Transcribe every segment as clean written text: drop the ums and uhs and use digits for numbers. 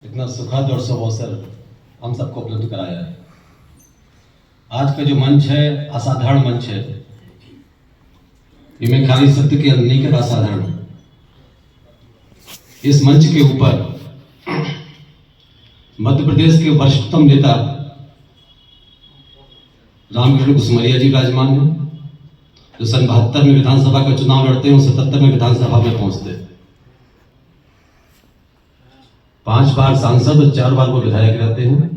इतना सुखद और शुभ अवसर हम सबको उपलब्ध कराया है। आज का जो मंच है असाधारण मंच है। ये मैं खाली सत्य के नहीं कहता असाधारण। इस मंच के ऊपर मध्य प्रदेश के वरिष्ठतम नेता रामकिशन कुसमरिया जी विराजमान है, जो सन 72 में विधानसभा का चुनाव लड़ते हैं और 77 में विधानसभा में पहुंचते हैं। 5 बार सांसद और 4 बार वो विधायक रहते हैं।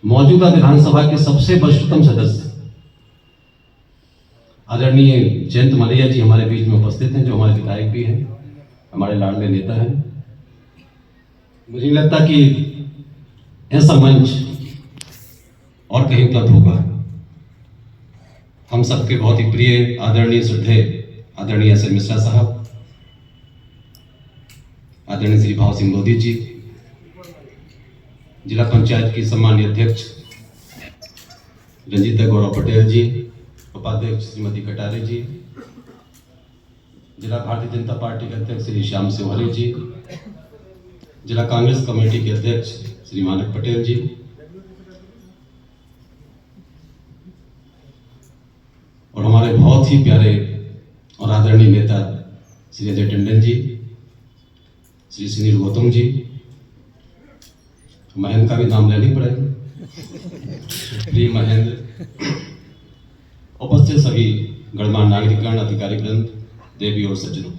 मौजूदा विधानसभा के सबसे वरिष्ठतम सदस्य आदरणीय जयंत मलैया जी हमारे बीच में उपस्थित हैं, जो हमारे विधायक भी हैं, हमारे लाडले नेता हैं। मुझे नहीं लगता कि ऐसा मंच और कहीं उपलब्ध होगा। हम सबके बहुत ही प्रिय आदरणीय श्रद्धेय आदरणीय एस एन मिश्रा साहब, आदरणीय श्री भाव सिंह लोधी जी, जिला पंचायत की सम्मानीय अध्यक्ष रंजीता गौरव पटेल जी, उपाध्यक्ष श्रीमती कटारे जी, जिला भारतीय जनता पार्टी के अध्यक्ष श्री श्याम सिंह जी, जिला कांग्रेस कमेटी के अध्यक्ष श्री मानक पटेल जी, और हमारे बहुत ही प्यारे और आदरणीय नेता श्री अजय टंडन जी, श्री सुनील गौतम जी, महेंद्र का भी नाम लेनी पड़ेगा, प्रिय महेंद्र, उपस्थित सभी गणमान्य नागरिकगण, अधिकारी वृंद, देवी और सज्जनों,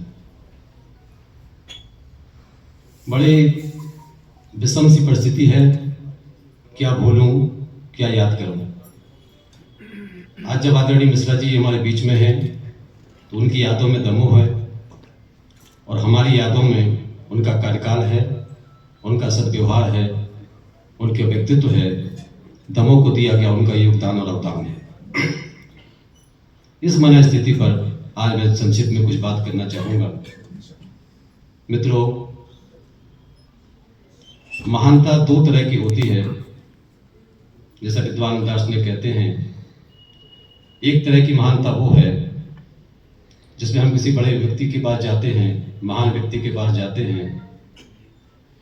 बड़े विषम सी परिस्थिति है। क्या बोलूं, क्या याद करूं। आज जब आदरणीय मिश्रा जी हमारे बीच में हैं तो उनकी यादों में दमोह है और हमारी यादों में उनका कार्यकाल है, उनका सद्व्यवहार है, उनके व्यक्तित्व है, दमोह को दिया गया उनका योगदान और अवदान है। इस मन स्थिति पर आज मैं संक्षिप्त में कुछ बात करना चाहूंगा। मित्रों, महानता 2 तरह की होती है, जैसा विद्वान दार्शनिक कहते हैं। एक तरह की महानता वो है जिसमें हम किसी बड़े व्यक्ति के पास जाते हैं, महान व्यक्ति के पास जाते हैं,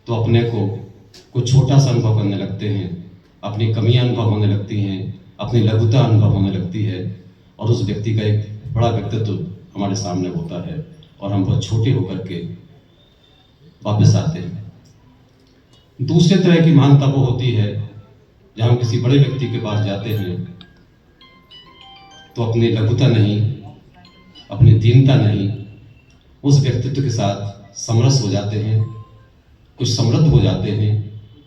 तो अपने को कुछ छोटा सा अनुभव करने लगते हैं, अपनी कमियां अनुभव होने लगती हैं, अपनी लघुता अनुभव होने लगती है, और उस व्यक्ति का एक बड़ा व्यक्तित्व हमारे सामने होता है और हम बहुत छोटे होकर के वापस आते हैं। दूसरे तरह की महानता वो होती है जब हम किसी बड़े व्यक्ति के पास जाते हैं तो अपनी लघुता नहीं, अपनी दीनता नहीं, उस व्यक्तित्व के साथ समरस हो जाते हैं, कुछ समृद्ध हो जाते हैं,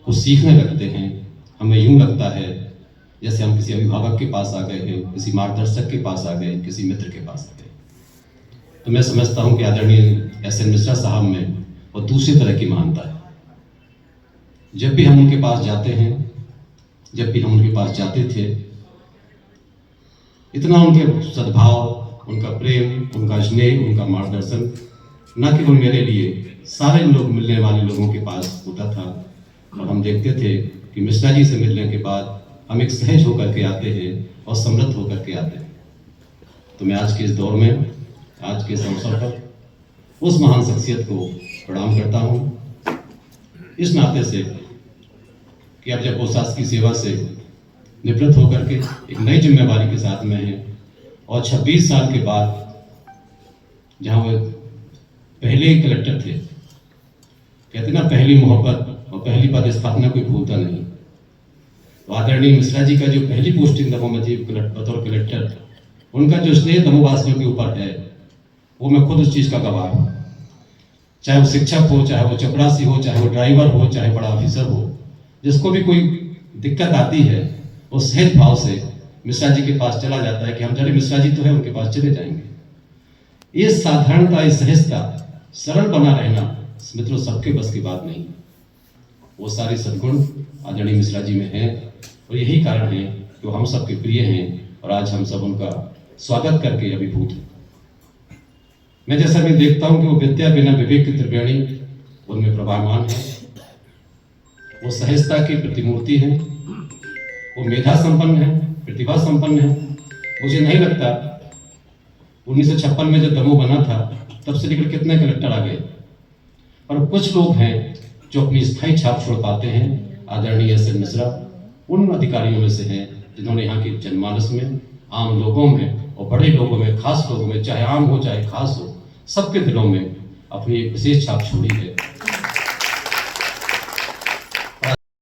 कुछ सीखने लगते हैं। हमें यूं लगता है जैसे हम किसी अभिभावक के पास आ गए हैं, किसी मार्गदर्शक के पास आ गए, किसी मित्र के पास आ गए। तो मैं समझता हूं कि आदरणीय एस एन मिश्रा साहब में वो दूसरी तरह की महानता है। जब भी हम उनके पास जाते हैं, जब भी हम उनके पास जाते थे, इतना उनके सद्भाव, उनका प्रेम, उनका स्नेह, उनका मार्गदर्शन न केवल मेरे लिए, सारे लोग मिलने वाले लोगों के पास होता था। और हम देखते थे कि मिश्रा जी से मिलने के बाद हम एक सहज होकर के आते हैं और समृद्ध होकर के आते हैं। तो मैं आज के इस दौर में, आज के इस अवसर पर उस महान शख्सियत को प्रणाम करता हूँ, इस नाते से कि अब जब वो शासकीय सेवा से निवृत्त होकर के एक नई जिम्मेवारी के साथ में हैं और 26 साल के बाद, जहाँ वो पहले ही कलेक्टर थे, कहते ना पहली मोहब्बत और पहली पदस्थापना कोई भूलता नहीं। तो आदरणीय मिश्रा जी का जो पहली पोस्टिंग दमोह में थी बतौर कलेक्टर, उनका जो स्नेह दमोहवासियों के ऊपर है, वो मैं खुद उस चीज़ का गवाह हूँ। चाहे वो शिक्षक हो, चाहे वो चपरासी हो, चाहे वो ड्राइवर हो, चाहे बड़ा ऑफिसर हो, जिसको भी कोई दिक्कत आती है वो सहज भाव से मिश्रा जी के पास चला जाता है कि हम जड़े मिश्रा जी तो है, उनके पास चले जाएंगे। ये साधारणता, ये सहजता, सरल बना रहना मित्रों सबके बस की बात नहीं। वो सारे सद्गुण आदरणीय मिश्रा जी में हैं और यही कारण है कि वो हम सबके प्रिय हैं और आज हम सब उनका स्वागत करके अभिभूत हैं। मैं जैसा भी देखता हूं कि वो विद्या बिना विवेक की त्रिवेणी उनमें प्रभावमान है, वो सहजता की प्रतिमूर्ति है, वो मेधा संपन्न है, प्रतिभा संपन्न है। मुझे नहीं लगता 1956 में जब दमोह बना था तब से लेकर कितने कलेक्टर आ गए, और कुछ लोग हैं जो अपनी स्थायी छाप छोड़ पाते हैं आदरणीय एस एन मिश्रा उन अधिकारियों में से हैं जिन्होंने यहाँ की जनमानस में, आम लोगों में और बड़े लोगों में, खास लोगों में, चाहे आम हो चाहे खास हो, सबके दिलों में अपनी एक विशेष छाप छोड़ी है।